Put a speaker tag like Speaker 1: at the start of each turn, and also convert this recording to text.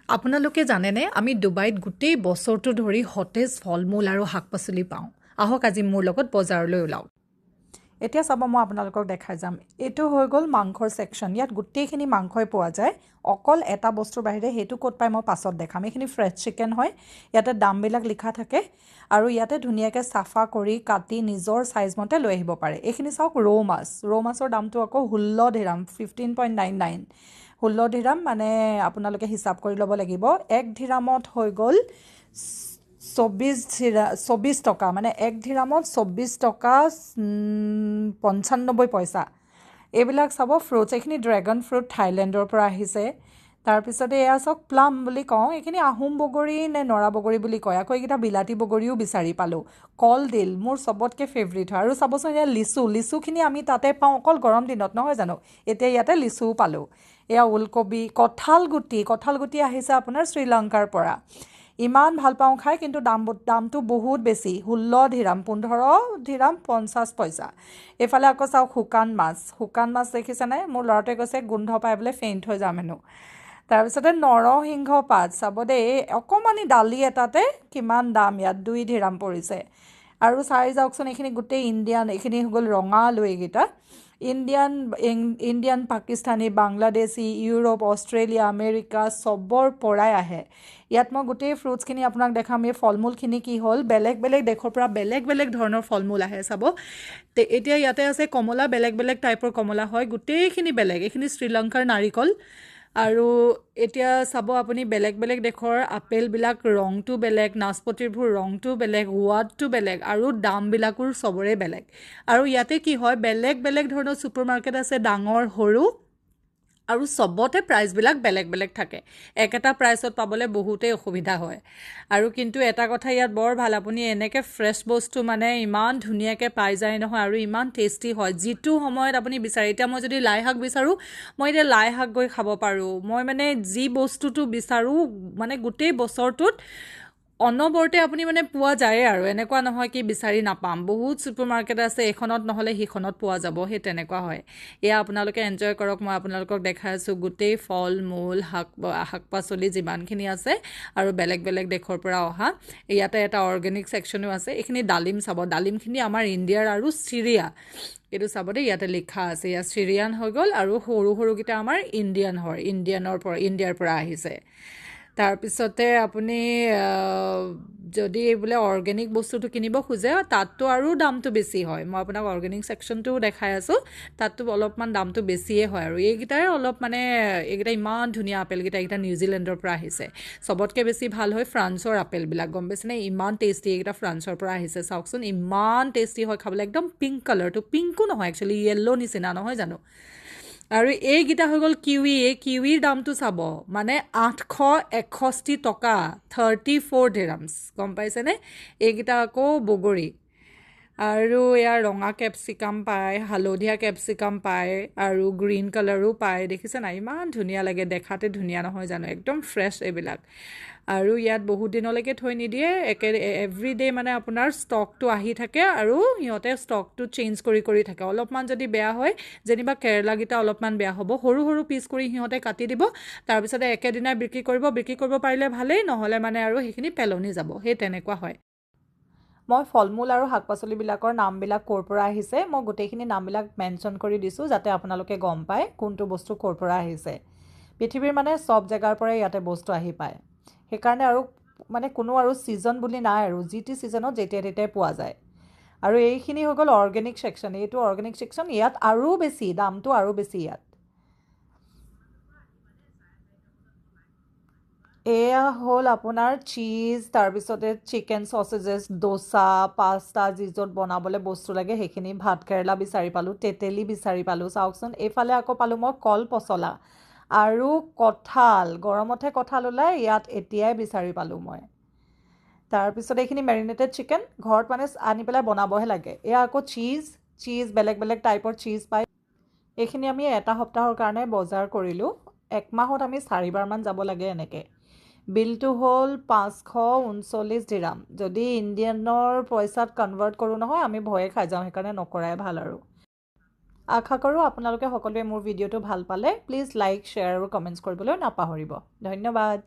Speaker 1: আপোনালোকে জানেনে আমি ডুবাইত গোটেই বছৰটো ধৰি সতেজ ফলমূল আৰু শাক-পাচলি পাওঁ আহক আজি মোৰ লগত বজাৰলৈ ওলাও এতিয়া চাব মই আপোনালোকক দেখাই যাম এটো হৈ গল মাংসৰ সেকশন ইয়াত গোটেইখিনি মাংসই পোৱা যায় অকল এটা বস্তুৰ বাহিৰে হেতু কোট পাই মই পাছত দেখাম এখিনি ফ্ৰেছ চিকেন হয় ইয়াতে দামবিলাক লিখা থাকে আৰু ইয়াতে ধুনিয়াকে সাফা কৰি কাটি নিজৰ সাইজ মতে লৈ আহিব পাৰে এখিনি চাওক ৰৌ মাছৰ দামটো আকৌ 16 দিৰাম 15.99 16 দিৰাম মানে আপোনালোকে হিচাপ কৰি ল'ব লাগিব 1 দিৰামত হৈ গল 24 টকা মানে 1 দিৰামত 24 টকা 95 পইচা এইবিলাক চাব ফ্ৰুটছ এখিনি ড্ৰাগন ফ্ৰুট থাইল্যান্ডৰ পৰা আহিছে তাৰ পিছতে এয়া সক প্লাম বুলি কওঁ এখিনি আহোম বগৰী নে নৰা বগৰী বুলি কয় আকৌ এটা বিলাতি বগৰীও বিচাৰি পালো কল দিল মোৰ সবতকে ফেভাৰিট হয় আৰু চাবচোন এয়া লিচুখিনি আমি তাতে পাওঁ অকল গৰম দিনত নহয় জানো এতিয়া ইয়াতে লিচুও পালো এয়া ওলকবি কঁঠাল গুটি আহিছে আপোনাৰ শ্ৰীলংকাৰ পৰা ইমান ভাল পাওঁ খাই কিন্তু দামটো বহুত বেছি 16 দিৰাম 15 দিৰাম 50 পইচা এফালে আকৌ চাও শুকান মাছ দেখিছে নাই মোৰ লৰাটোৱে কৈছে গোন্ধ পাই বলে ফেইন্ট হৈ যাম হেনো তাৰ পিছতে নৰসিংহ পাত চাব দে অকমানি ডালি এটাতে কিমান দাম ইয়াত 2 দিৰাম পৰিছে আৰু চাই যাওকচোন এখিনি গোটেই ইন্ডিয়ান এখিনি হগল ৰঙা লইগিটা Indian Pakistani Bangladeshi Europe Australia America সবৰ পৰাই আহে ইয়াত মই গোটেই ফ্ৰুটছ খিনি আপোনাক দেখাম এই ফলমূল খিনি কি হল বেলেগ দেশৰ পৰা বেলেগ ধৰণৰ ফলমূল আহে চাব তে এতিয়া ইয়াতে আছে কমলা বেলেগ টাইপৰ কমলা হয় গোটেইখিনি বেলেগ এখিনি শ্ৰীলংকাৰ নাৰিকল আৰু এতিয়া চাব আপুনি বেলেগ দেশৰ আপেল বিলাক ৰংটো বেলেগ নাচপতিৰবোৰ ৰংটো বেলেগ সোৱাদটো বেলেগ আৰু দামবিলাকৰ সবৰে বেলেগ আৰু ইয়াতে কি হয় বেলেগ ধৰণৰ সুপাৰমাৰ্কেট আছে ডাঙৰ সৰু আৰু সবতে প্ৰাইস বিলাক বেলেগ থাকে একেটা প্ৰাইসত পাবলে বহুতেই অসুবিধা হয় আৰু কিন্তু এটা কথা ইয়াত বৰ ভাল আপুনি এনেকে ফ্ৰেশ বস্তু মানে ইমান ধুনিয়াকে পাই যায় নহয় আৰু ইমান টেস্টি হয় জিতু সময়ত আপুনি বিচাৰি এতিয়া মই যদি লাই শাক বিচাৰো মই এতিয়া লাই শাক গৈ খাব পাৰো মই মানে জি বস্তুটো বিচাৰো মানে গোটেই বছৰটোত অনবৰতে আপুনি মানে পোৱা যায় আৰু এনেকুৱা নহয় কি বিচাৰি নাপাম বহুত সুপাৰমাৰ্কেট আছে এখনত নহলে হিখনত পোৱা যাব হে তেনেকুৱা হয় এয়া আপোনালোকে এনজয় কৰক মই আপোনালোকক দেখাই আছো গোটেই ফল মূল শাক-পাচলি যিমানখিনি আছে আৰু বেলেগ দেশৰ পৰা অহা ইয়াতে এটা অৰ্গেনিক সেকশনো আছে এখিনি ডালিম চাব ডালিমখিনি আমাৰ ইণ্ডিয়াৰ আৰু সিৰিয়া এটো চাব দে ইয়াতে লিখা আছে ইয়া সিৰিয়ান হৈ গল আৰু সৰু গিটা আমাৰ ইণ্ডিয়াৰ পৰা আহিছে তাৰ পিছতে আপুনি যদি বোলে অৰ্গেনিক বস্তুটো কিনিব খুজে তাতটো আৰু দামটো বেছি হয় মই আপোনাক অৰ্গেনিক সেকশনটো দেখাই আছো তাতটো অলপমান দামটো বেছিয়ে হয় আৰু এইগিটাৰে অলপ মানে এইগিটা ইমান ধুনিয়া আপেল গিটা নিউজিলেণ্ডৰ পৰা আহিছে সবতকে বেছি ভাল হয় ফ্ৰান্সৰ আপেল বিলাক গম পাইছেনে ইমান টেস্টি এইগিটা ফ্ৰান্সৰ পৰা আহিছে চাওকচোন ইমান টেস্টি হয় খাবলৈ একদম পিংক কালাৰটো পিংকো নহয় একচুয়ালি ইয়েলো নিচিনা নহয় জানো আৰু এই গিটা হৈ গল কিউইৰ দামটো চাব মানে 861 টকা 34 দিৰামছ গম পাইছেনে এই গিটা আকৌ বগৰী আৰু ইয়াৰ ৰঙা কেপসিকাম পায় হালধীয়া কেপসিকাম পায় আৰু গ্ৰীন কালাৰো পায় দেখিছে না ইমান ধুনিয়া লাগে দেখাতে ধুনিয়া নহয় জানো একদম ফ্ৰেশ এইবিলাক আৰু ইয়াত বহুত দিনলৈকে থৈ নিদিয়ে এভৰিডে মানে আপোনাৰ ষ্টকটো আহি থাকে আৰু ইহঁতে ষ্টকটো চেঞ্জ কৰি থাকে অলপমান যদি বেয়া হয় যেনিবা কেৰালা গিটা অলপমান বেয়া হ'ব সৰু পিস কৰি সিহঁতে কাটি দিব তাৰ পিছতে একেদিনাই বিক্ৰী কৰিব পাৰিলে ভালেই নহলে মানে আৰু সেইখিনি পেলনি যাব হে তেনেকুৱা হয় মই ফলমূল আৰু শাক-পাচলিবিলাকৰ নামবিলাক কৰ পৰা আহিছে মই গোটেইখিনি নামবিলাক মেনচন কৰি দিছো যাতে আপোনালোকে গম পায় কোনটো বস্তু কৰ পৰা আহিছে পৃথিৱীৰ মানে সব জায়গাৰ পৰা ইয়াতে বস্তু আহি পায় সেইকাৰণে আৰু মানে কোনো আৰু সিজন বুলি নাই আৰু জিটি সিজনত যেতিয়া পোৱা যায় আৰু এইখিনি হৈ গল অৰ্গেনিক সেকশন এইটো অৰ্গেনিক সেকশন ইয়াত আৰু বেছি দামটো আৰু বেছি ইয়াত এয়া হল আপোনাৰ চিজ তাৰ পিছতে চিকেন সসেজেস ডোসা পাস্তা জিজত বনাবলে বস্তু লাগে সেইখিনি ভাত কেৰেলা বিচাৰি পালো তেতেলি বিচাৰি পালো চাওকচোন এইফালে আকৌ পালো মই কল পছলা আৰু কঁঠাল গৰমতে কঁঠাল ওলাই ইয়াত এতিয়াই বিচাৰি পালো মই তাৰ পিছত এইখিনি মেৰিনেটেড চিকেন ঘৰত মানে আনি পেলাই বনাবহে লাগে এয়া আকৌ চিজ বেলেগ টাইপৰ চিজ পায় এইখিনি আমি এটা সপ্তাহৰ কাৰণে বজাৰ কৰিলো এক মাহত আমি 4 বাৰ মান যাব লাগে এনেকে বিলটো হল 539 দিৰাম যদি ইণ্ডিয়ানৰ পইচাত কনভাৰ্ট কৰো নহয় আমি ভয়ে খাই যাওঁ সেইকাৰণে নকৰাই ভাল আৰু আশা কৰো আপোনালোকে সকলোৱে মোৰ ভিডিঅটো ভাল পালে প্লিজ লাইক শেয়াৰ আৰু কমেন্টছ কৰিবলৈ নাপাহৰিব ধন্যবাদ